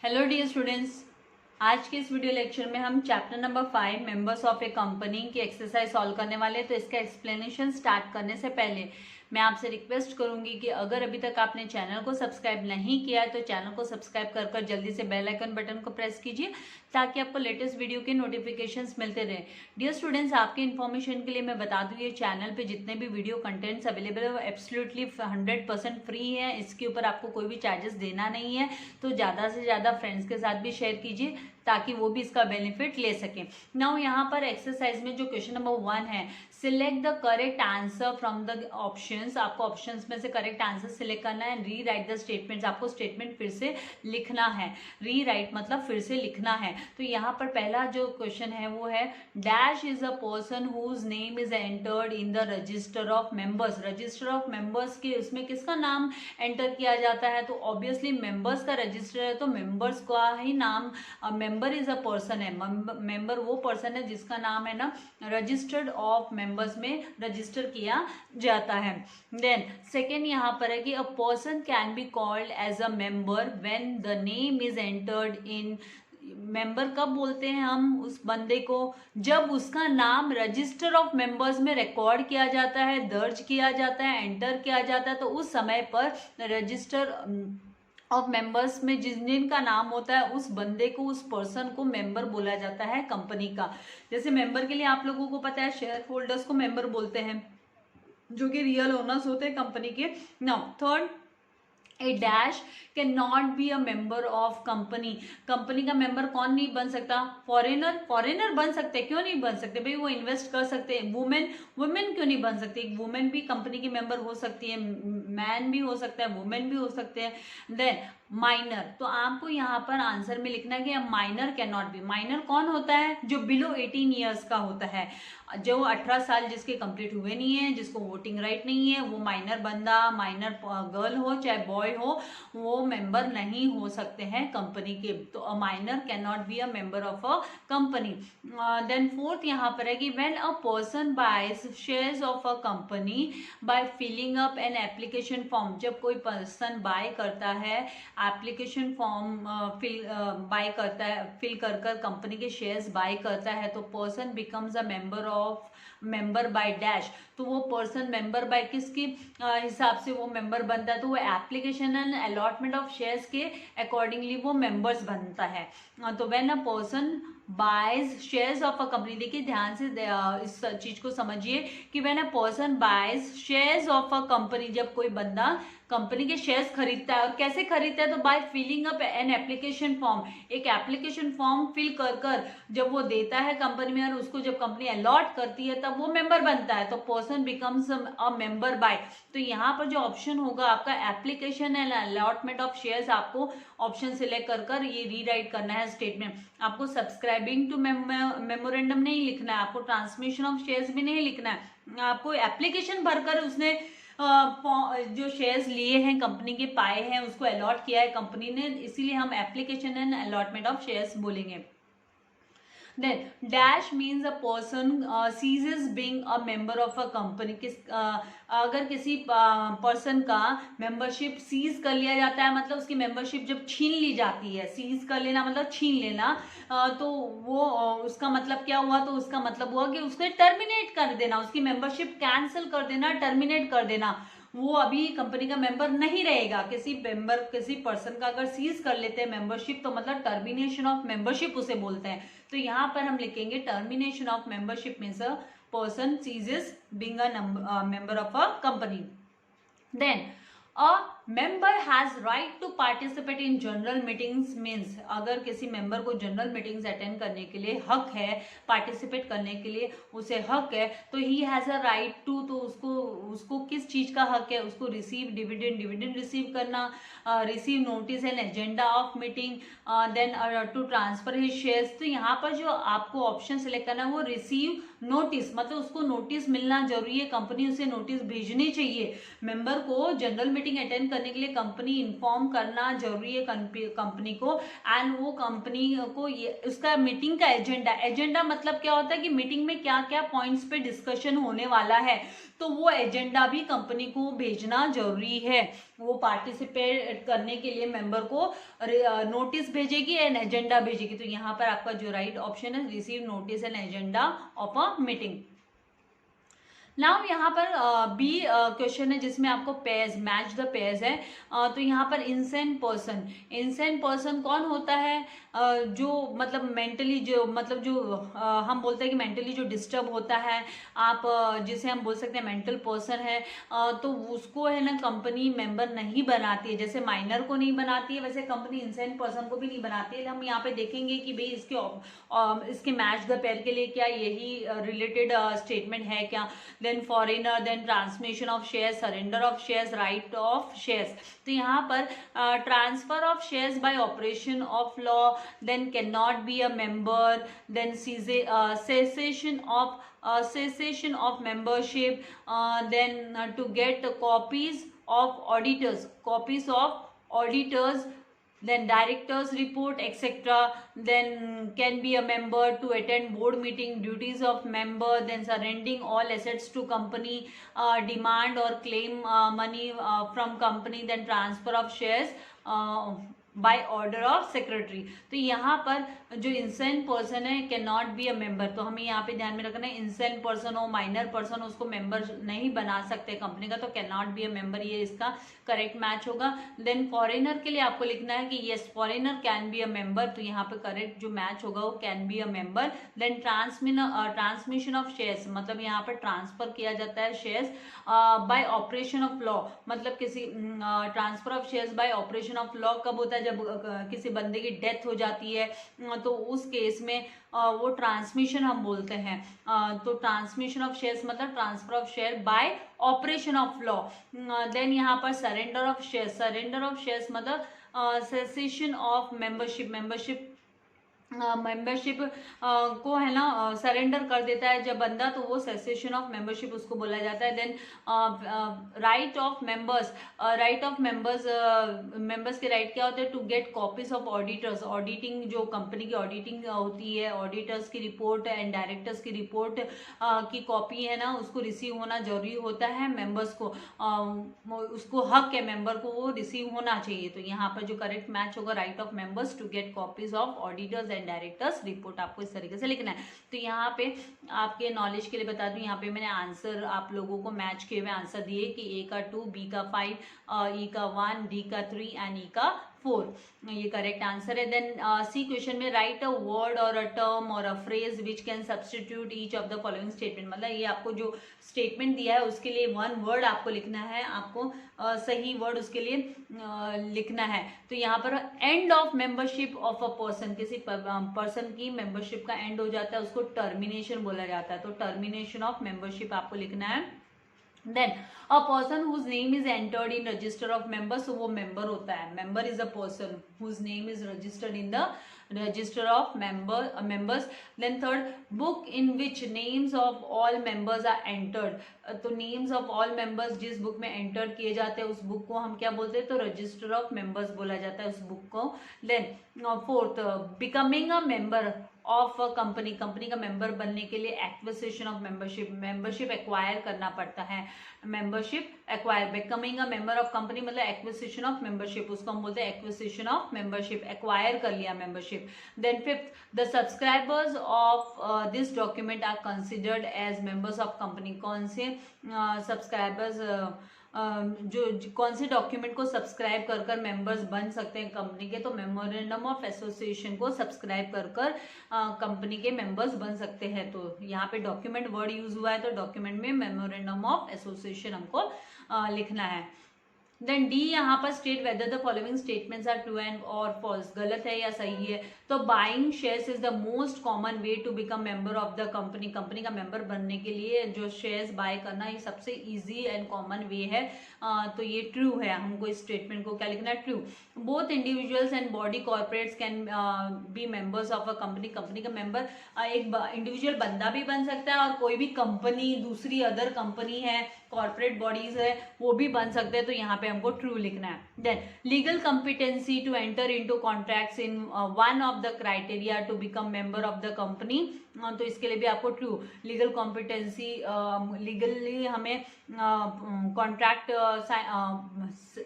Hello dear students, आज के इस वीडियो लेक्चर में हम chapter number 5 members of a company की एक्सरसाइज सॉल्व करने वाले हैं। तो इसका एक्सप्लेनेशन स्टार्ट करने से पहले मैं आपसे रिक्वेस्ट करूंगी कि अगर अभी तक आपने चैनल को सब्सक्राइब नहीं किया है तो चैनल को सब्सक्राइब कर जल्दी से बेल आइकन बटन को प्रेस कीजिए ताकि आपको लेटेस्ट वीडियो के नोटिफिकेशंस मिलते रहें। डियर स्टूडेंट्स, आपके इन्फॉर्मेशन के लिए मैं बता दूं, ये चैनल पे जितने भी वीडियो कंटेंट्स अवेलेबल है वो एब्सोल्युटली 100% फ्री है। इसके ऊपर आपको कोई भी चार्जेस देना नहीं है। तो ज़्यादा से ज़्यादा फ्रेंड्स के साथ भी शेयर कीजिए ताकि वो भी इसका बेनिफिट ले सकें। नाउ यहाँ पर एक्सरसाइज में जो क्वेश्चन नंबर 1 है, select the correct answer from the options. आपको ऑप्शंस में से करेक्ट आंसर सिलेक्ट करना है। री राइट द स्टेटमेंट्स, आपको स्टेटमेंट फिर से लिखना है। री राइट मतलब फिर से लिखना है। तो यहाँ पर पहला जो क्वेश्चन है वो है, dash is a person whose name is entered in the register of members. Register of members के उसमें किसका नाम एंटर किया जाता है? तो ऑब्वियसली मेंबर्स का रजिस्टर है तो मेंबर्स का ही नाम, मेंबर इज अ पर्सन है। मेंबर वो पर्सन है जिसका नाम है ना रजिस्टर्ड ऑफ मेंबर्स में रजिस्टर किया जाता है। देन सेकेंड यहाँ पर है कि a person can be called as a member when the name is entered in. Member कब बोलते हैं हम उस बंदे को? जब उसका नाम रजिस्टर ऑफ मेंबर्स में रिकॉर्ड किया जाता है, दर्ज किया जाता है, एंटर किया जाता है, तो उस समय पर रजिस्टर ऑफ मेंबर्स में जिनका नाम होता है उस बंदे को, उस पर्सन को मेंबर बोला जाता है कंपनी का। जैसे मेंबर के लिए आप लोगों को पता है शेयर होल्डर्स को मेंबर बोलते हैं जो कि रियल ओनर्स होते हैं कंपनी के। Now third, A dash can not be a member of company. Company का मेंबर कौन नहीं बन सकता? फॉरेनर। फॉरेनर बन सकते, क्यों नहीं बन सकते भाई? वो इन्वेस्ट कर सकते हैं। वुमेन, वुमेन क्यों नहीं बन सकती? वुमेन भी कंपनी की मेंबर हो सकती है। मैन भी हो सकता है, वुमेन भी हो सकते हैं। देन माइनर, तो आपको यहाँ पर आंसर में लिखना है कि minor can not B. Minor कौन होता है? जो बिलो 18 ईयर्स का होता है, जो 18 साल जिसके कंप्लीट हुए नहीं है, जिसको वोटिंग राइट नहीं है, वो माइनर बंदा, माइनर गर्ल हो चाहे बॉय हो, वो मेंबर नहीं हो सकते हैं कंपनी के। तो a minor can not be a member of a company. Then fourth यहाँ पर है कि when a person buys shares of a company by filling up an application form. जब कोई पर्सन बाय करता है, एप्लीकेशन फॉर्म बाय करता है, फिल कर कंपनी के शेयर्स बाय करता है, तो person becomes a member of member by dash. तो वो पर्सन मेंबर बाय किसके हिसाब से वो मेंबर बनता है? तो वो application and allotment of shares के अकॉर्डिंगली वो मेंबर्स बनता है। तो when a person buys shares of a company, देखिए ध्यान से इस चीज को समझिए कि when a person buys shares of a company, जब कोई बंदा कंपनी के शेयर्स खरीदता है, और कैसे खरीदता है? तो by filling up an application form. एक एप्लीकेशन फॉर्म फिल कर जब वो देता है कंपनी में और उसको जब कंपनी अलॉट करती है तब वो मेंबर बनता है। तो person becomes a member by. तो यहाँ पर जो ऑप्शन होगा आपका application and allotment of shares, आपको ऑप्शन सिलेक्ट कर ये रीराइट करना है स्टेटमेंट। आपको सब्सक्राइबिंग टू मेमोरेंडम नहीं लिखना है, आपको ट्रांसमिशन ऑफ शेयर्स भी नहीं लिखना है, आपको एप्लीकेशन भरकर उसने जो शेयर्स लिए हैं कंपनी के पाए हैं उसको अलॉट किया है कंपनी ने, इसीलिए हम application and allotment of shares बोलेंगे। Then dash means a person ceases being a member of a company। अगर किसी पर्सन का मेंबरशिप सीज कर लिया जाता है, मतलब उसकी मेंबरशिप जब छीन ली जाती है, सीज कर लेना मतलब छीन लेना, तो वो उसका मतलब क्या हुआ? तो उसका मतलब हुआ कि उसको टर्मिनेट कर देना, उसकी मेंबरशिप कैंसिल कर देना, टर्मिनेट कर देना। वो अभी कंपनी का मेंबर नहीं रहेगा। किसी मेंबर, किसी पर्सन का अगर सीज कर लेते हैं मेंबरशिप तो मतलब टर्मिनेशन ऑफ मेंबरशिप उसे बोलते हैं। तो यहाँ पर हम लिखेंगे termination of membership means a person ceases being a member of a company. Then a member has right to participate in general meetings means, अगर किसी मेंबर को जनरल मीटिंग्स अटेंड करने के लिए हक है, पार्टिसिपेट करने के लिए उसे हक है, तो he has a right to, तो उसको उसको किस चीज का हक है? उसको रिसीव डिविडेंड, डिविडेंड रिसीव करना, receive notice and agenda of meeting, then to transfer his shares. तो यहाँ पर जो आपको ऑप्शन सिलेक्ट करना है वो रिसीव नोटिस, मतलब उसको नोटिस मिलना जरूरी है, कंपनी उसे नोटिस भेजनी चाहिए। मेंबर को जनरल मीटिंग अटेंड करने करने के लिए कंपनी इन्फॉर्म करना जरूरी है कंपनी को। एंड वो कंपनी को उसका मीटिंग का एजेंडा मतलब क्या होता है कि मीटिंग में क्या क्या पॉइंट्स पे डिस्कशन होने वाला है, तो वो एजेंडा भी कंपनी को भेजना जरूरी है। वो पार्टिसिपेट करने के लिए मेंबर को नोटिस भेजेगी एंड एजेंडा भेजेगी। तो यहाँ पर आपका जो राइट ऑप्शन है, receive notice and agenda of a meeting. Now यहाँ पर बी क्वेश्चन है जिसमें आपको पेयर्स, मैच द पेयर्स है। तो यहाँ पर इंसेंट पर्सन कौन होता है? जो मतलब मेंटली जो हम बोलते हैं कि मेंटली जो डिस्टर्ब होता है, आप जिसे हम बोल सकते हैं मेंटल पर्सन है, तो उसको है ना कंपनी मेंबर नहीं बनाती है। जैसे माइनर को नहीं बनाती है, वैसे कंपनी इंसेंट पर्सन को भी नहीं बनाती है। हम यहाँ पे देखेंगे कि भाई इसके मैच द पेयर के लिए क्या यही रिलेटेड स्टेटमेंट है क्या? Then foreigner, then transmission of share, surrender of shares, right of shares. तो यहाँ पर transfer of shares by operation of law, then can not be a member, then cessation of membership, then to get copies of auditors, then directors report, etc. Then can be a member to attend board meeting, duties of member, then surrendering all assets to company, demand or claim money from company, then transfer of shares by order of secretary. तो यहाँ पर जो insane person है can not be a member, तो हमें यहाँ पे ध्यान में रखना है इंसेंट पर्सन हो, माइनर पर्सन हो, उसको मेंबर नहीं बना सकते कंपनी का, तो can not be a member, ये इसका करेक्ट मैच होगा। देन फॉरेनर के लिए आपको लिखना है कि yes foreigner can be a member, तो यहाँ पे करेक्ट जो मैच होगा वो can be a member. Then transmission of shares, मतलब यहाँ पर ट्रांसफर किया जाता है shares by operation of law, मतलब किसी transfer of shares by operation of law कब होता है? जब किसी बंदे की डेथ हो जाती है, तो उस केस में वो ट्रांसमिशन हम बोलते हैं। तो ट्रांसमिशन ऑफ शेयर्स मतलब transfer of share by operation of law. Then यहाँ पर सरेंडर ऑफ शेयर्स मतलब सेसेशन ऑफ मेंबरशिप को है ना सरेंडर कर देता है जब बंदा, तो वो सेसेशन ऑफ मेंबरशिप उसको बोला जाता है। देन राइट ऑफ मेंबर्स के राइट क्या होते हैं? To get copies of auditors, auditing जो कंपनी की ऑडिटिंग होती है, ऑडिटर्स की रिपोर्ट एंड डायरेक्टर्स की रिपोर्ट की कॉपी है ना, उसको रिसीव होना जरूरी होता है मेंबर्स को, उसको हक है मेंबर को वो रिसीव होना चाहिए। तो यहाँ पर जो करेक्ट मैच होगा right of members to get copies of auditors and directors report, आपको इस तरीके से लिखना है। तो यहाँ पे आपके नॉलेज के लिए बता दूं, यहाँ पे मैंने आंसर आप लोगों को मैच किए हुए आंसर दिए कि ए का 2, बी का 5, ई का 1, डी का 3 एंड ई का 4, ये करेक्ट आंसर है। देन सी क्वेश्चन में राइट अ वर्ड और अ टर्म और a phrase which can substitute each of the following statement, मतलब ये आपको जो स्टेटमेंट दिया है उसके लिए वन वर्ड आपको लिखना है, आपको सही वर्ड उसके लिए लिखना है। तो यहाँ पर end of membership of a person, किसी पर्सन की मेंबरशिप का एंड हो जाता है उसको टर्मिनेशन बोला जाता है, तो टर्मिनेशन ऑफ मेंबरशिप आपको लिखना है। Then a person whose name is entered in register of members, वो मेंबर होता है। Member is a person whose name is registered in the register of members. Then third, book in which names of all members are entered, तो names of all members जिस book में enter किए जाते हैं उस book को हम क्या बोलते हैं? तो रजिस्टर ऑफ मेंबर्स बोला जाता है उस बुक को। Then fourth, becoming a member of a company का मेंबर बनने के लिए एक्विजिशन ऑफ मेंबरशिप एक्वायर करना पड़ता है। Membership acquire, becoming a member of company मतलब एक्विजिशन ऑफ मेंबरशिप, उसको हम बोलते हैं एक्विजिशन ऑफ मेंबरशिप, एक्वायर कर लिया membership. Then fifth, the subscribers of this document are considered as members of company, कौन से सब्सक्राइबर्स जो कौन से डॉक्यूमेंट को सब्सक्राइब कर कर मेंबर्स बन सकते हैं कंपनी के? तो मेमोरेंडम ऑफ एसोसिएशन को सब्सक्राइब कर कर कंपनी के मेंबर्स बन सकते हैं। तो यहाँ पे डॉक्यूमेंट वर्ड यूज हुआ है, तो डॉक्यूमेंट में मेमोरेंडम ऑफ एसोसिएशन हमको लिखना है। देन डी यहाँ पर state whether the following statements are true and और फॉल्स, गलत है या सही है। तो buying shares is the most common way to become member of the company, company का मेंबर बनने के लिए जो शेयर्स बाय करना ये सबसे इजी एंड कॉमन वे है, तो ये ट्रू है। हमको इस स्टेटमेंट को क्या लिखना है? True. Both individuals and body corporates can be members of a company, company का मेंबर एक इंडिविजुअल बंदा भी बन सकता है और कोई भी कंपनी दूसरी अदर कंपनी है कॉर्पोरेट बॉडीज है वो भी बन सकते हैं, तो यहाँ पे हमको ट्रू लिखना है। Then legal competency to enter into contracts in one of the criteria to become member of the company, तो इसके लिए भी आपको ट्रू लीगल कॉम्पिटेंसी, लीगली हमें कॉन्ट्रैक्ट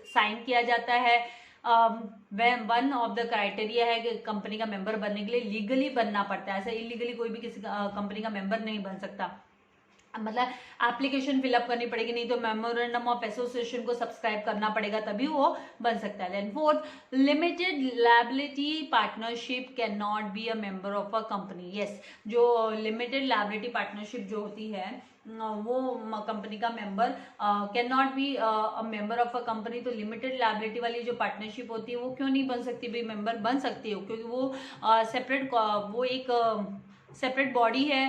साइन किया जाता है। वन ऑफ द क्राइटेरिया है कि कंपनी का मेंबर बनने के लिए लीगली बनना पड़ता है, ऐसा इलीगली कोई भी किसी कंपनी का मेंबर नहीं बन सकता, मतलब एप्लीकेशन फिलअप करनी पड़ेगी, नहीं तो मेमोरेंडम ऑफ एसोसिएशन को सब्सक्राइब करना पड़ेगा तभी वो बन सकता है। Then fourth, limited liability partnership can not be a member of a company. Yes, जो लिमिटेड लायबिलिटी पार्टनरशिप जो होती है वो कंपनी का member can not be a member of a company. तो लिमिटेड लायबिलिटी वाली जो पार्टनरशिप होती है वो क्यों नहीं बन सकती भाई, मेंबर बन सकती है क्योंकि वो सेपरेट वो एक सेपरेट बॉडी है,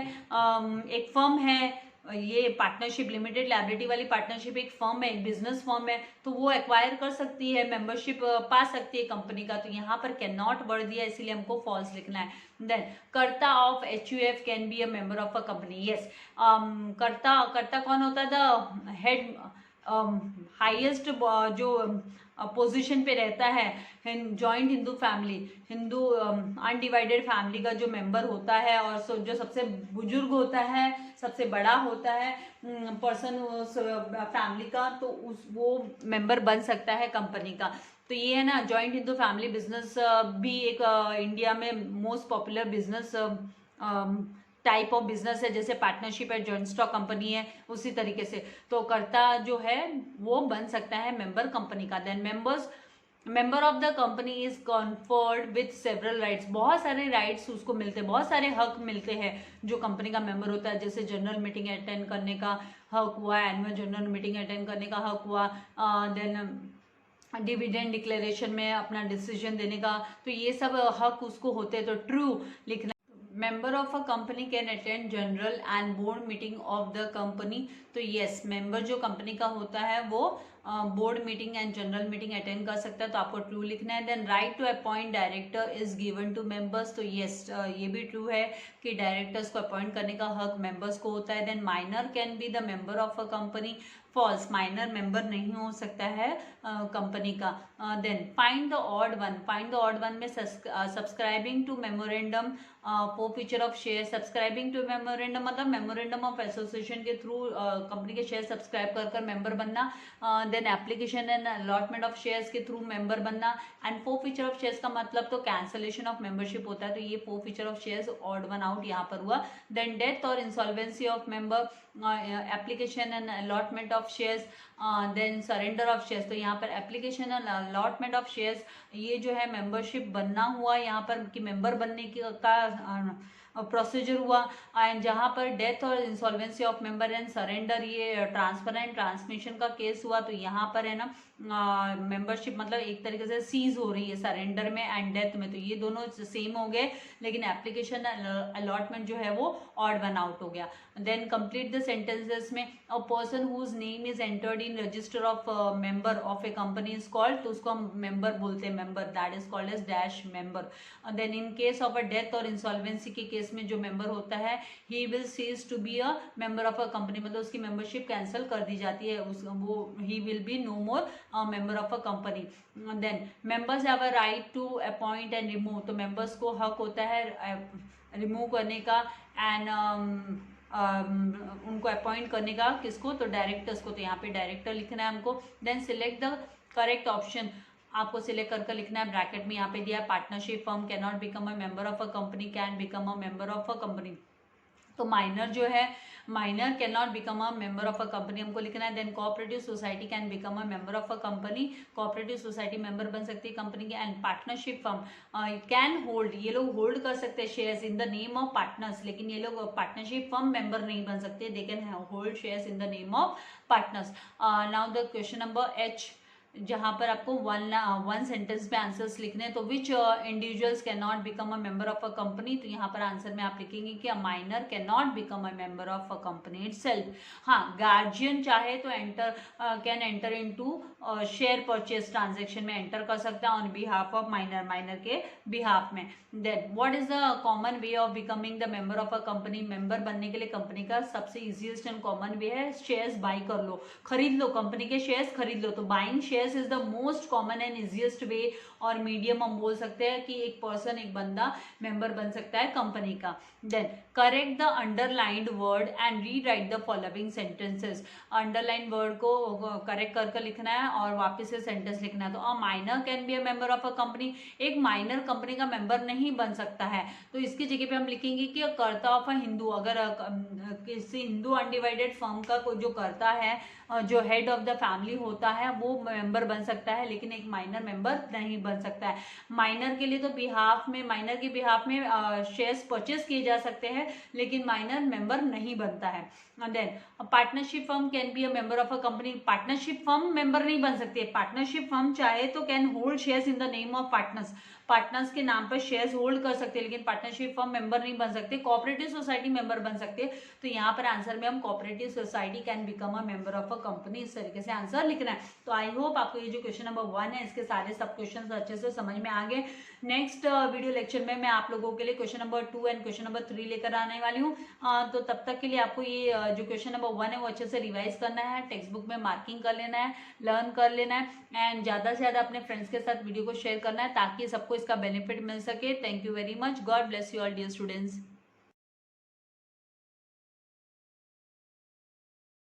एक फर्म है। ये पार्टनरशिप लिमिटेड लायबिलिटी वाली पार्टनरशिप एक फर्म है, एक बिजनेस फर्म है, तो वो एक्वायर कर सकती है, मेंबरशिप पा सकती है कंपनी का, तो यहाँ पर कैन नॉट वर्ड दिया इसलिए हमको फॉल्स लिखना है। देन कर्ता of HUF can be a member of a company. Yes, कर्ता कौन होता है, द हेड हाईएस्ट जो पोजीशन पे रहता है joint Hindu family, Hindu undivided family का जो मेंबर होता है और जो सबसे बुजुर्ग होता है, सबसे बड़ा होता है पर्सन उस फैमिली का, तो वो मेंबर बन सकता है कंपनी का। तो ये है ना, जॉइंट हिंदू फैमिली बिजनेस भी एक इंडिया में most popular business type of business है, जैसे पार्टनरशिप है, जॉइंट स्टॉक कंपनी है, उसी तरीके से तो कर्ता जो है वो बन सकता है मेंबर कंपनी का। Then member of the company is conferred with several rights, बहुत सारे राइट्स उसको मिलते हैं, बहुत सारे हक मिलते हैं जो कंपनी का मेंबर होता है, जैसे जनरल मीटिंग अटेंड करने का हक हुआ, एनुअल जनरल मीटिंग अटेंड करने का हक हुआ, देन डिविडेंड डिक्लेरेशन में अपना डिसीजन देने का, तो ये सब हक उसको होते हैं, तो ट्रू लिखना। Member of a company can attend general and board meeting of the company, तो यस, मेंबर जो कंपनी का होता है वो board meeting and general meeting attend कर सकता है, तो आपको ट्रू लिखना है। Then right to appoint director is given to members, तो यस ये भी ट्रू है कि डायरेक्टर्स को अपॉइंट करने का हक मेंबर्स को होता है। Then minor can be the member of a company, false, minor member नहीं हो सकता है कंपनी का। Then find the odd one, find the odd one में subscribing to memorandum forfeiture of share, subscribing to memorandum मतलब memorandum of association के थ्रू company के शेयर सब्सक्राइब कर मेंबर बनना, then application and allotment of shares के थ्रू member बनना, एंड फॉरफीचर ऑफ शेयर्स का मतलब तो कैंसलेशन ऑफ मेंबरशिप होता है, तो ये forfeiture of shares odd one out यहाँ पर हुआ। देन डेथ और insolvency of member, application and allotment of shares, then surrender of shares, तो यहाँ पर application and allotment of shares ये जो है मेंबरशिप बनना हुआ यहाँ पर कि मेंबर बनने का प्रोसीजर हुआ, एंड जहाँ पर डेथ और insolvency of member and surrender ये ट्रांसफर एंड ट्रांसमिशन का केस हुआ, तो यहाँ पर है ना मेंबरशिप मतलब एक तरीके से सीज हो रही है सरेंडर में एंड डेथ में, तो ये दोनों सेम हो गए, लेकिन एप्लीकेशन अलॉटमेंट जो है वो ऑड वन आउट हो गया। देन कंप्लीट द सेंटेंसेस में a person whose name is entered in register of member of a company is called, तो उसको हम मेंबर बोलते हैं, member that is called as dash member. Then in case of a death और insolvency के case में जो member होता है he will cease to be a member of a company, मतलब उसकी मेंबरशिप कैंसिल कर दी जाती है, वो he will be no more member of a company. Then members have a right to appoint and remove, तो मेंबर्स को हक होता है रिमूव करने का एंड उनको अपॉइंट करने का, किसको, तो डायरेक्टर्स को, तो यहाँ पे डायरेक्टर लिखना है हमको। देन सिलेक्ट द करेक्ट ऑप्शन, आपको सिलेक्ट करके लिखना है, ब्रैकेट में यहाँ पे दिया partnership firm can not become a member of a company, can become a member of a company, तो माइनर जो है minor can not become a member of a company हमको लिखना है। देन cooperative society can become a member of a company, cooperative society member बन सकती है कंपनी की। And partnership firm can hold, ये लोग होल्ड कर सकते हैं shares in the name of partners, लेकिन ये लोग पार्टनरशिप फर्म मेंबर नहीं बन सकते, they can hold shares in the name of partners. Now the question number H जहाँ पर आपको वन सेंटेंस में आंसर्स लिखने हैं, तो which individuals can not become a member of a company, तो यहाँ पर आंसर में आप लिखेंगे कि a minor can not become a member of a company itself. हाँ, गार्जियन चाहे तो can enter into share purchase transaction में एंटर कर सकता है on behalf of minor, minor के बिहाफ में। Then what is the common way of becoming the member of a company, member बनने के लिए कंपनी का सबसे इजीएस्ट एंड कॉमन वे है शेयर्स बाई कर लो, खरीद लो, कंपनी के शेयर्स खरीद लो। तो buying shares is the most common and easiest way और मीडियम हम बोल सकते हैं कि एक पर्सन, एक बंदा मेंबर बन सकता है कंपनी का। Then correct the underlined word and rewrite the following sentences, underline word को करेक्ट करके लिखना है और वापस से सेंटेंस लिखना है। तो a minor can be a member of a company, एक माइनर कंपनी का मेंबर नहीं बन सकता है, तो इसकी जगह पे हम लिखेंगे कि कर्ता ऑफ अ हिंदू, अगर किसी हिंदू अनडिवाइडेड फर्म का जो कर्ता है, जो हेड ऑफ द फैमिली होता है, वो मेंबर बन सकता है, लेकिन एक माइनर मेंबर नहीं बन सकता है। माइनर के लिए तो बिहाफ में, माइनर के बिहाफ में शेयर्स परचेस किए जा सकते हैं, लेकिन माइनर मेंबर नहीं बनता है। Then partnership firm can be a member of a company, partnership firm member नहीं बन सकती है। पार्टनरशिप फर्म चाहे तो can hold shares in the name of partners, partners के नाम पर शेयर्स होल्ड कर सकते हैं, लेकिन पार्टनरशिप फर्म मेंबर नहीं बन सकते। कोऑपरेटिव सोसाइटी मेंबर बन सकते हैं, तो यहाँ पर आंसर में हम cooperative society can become a member of a company, इस तरीके से आंसर लिखना है। तो आई होप आपको ये जो क्वेश्चन नंबर 1 है, इसके सारे सब क्वेश्चन अच्छे से समझ में आ गए। नेक्स्ट वीडियो लेक्चर में मैं आप लोगों के लिए question number 2 and question number 3 लेकर आने वाली हूँ। तो तब तक के लिए आपको ये जो क्वेश्चन नंबर 1 है वो अच्छे से रिवाइज करना है, टेक्स्ट बुक में मार्किंग कर लेना है, लर्न कर लेना है एंड ज़्यादा से ज़्यादा अपने फ्रेंड्स के साथ वीडियो को शेयर करना है ताकि सबको इसका बेनिफिट मिल सके। Thank you very much, God bless you all dear students.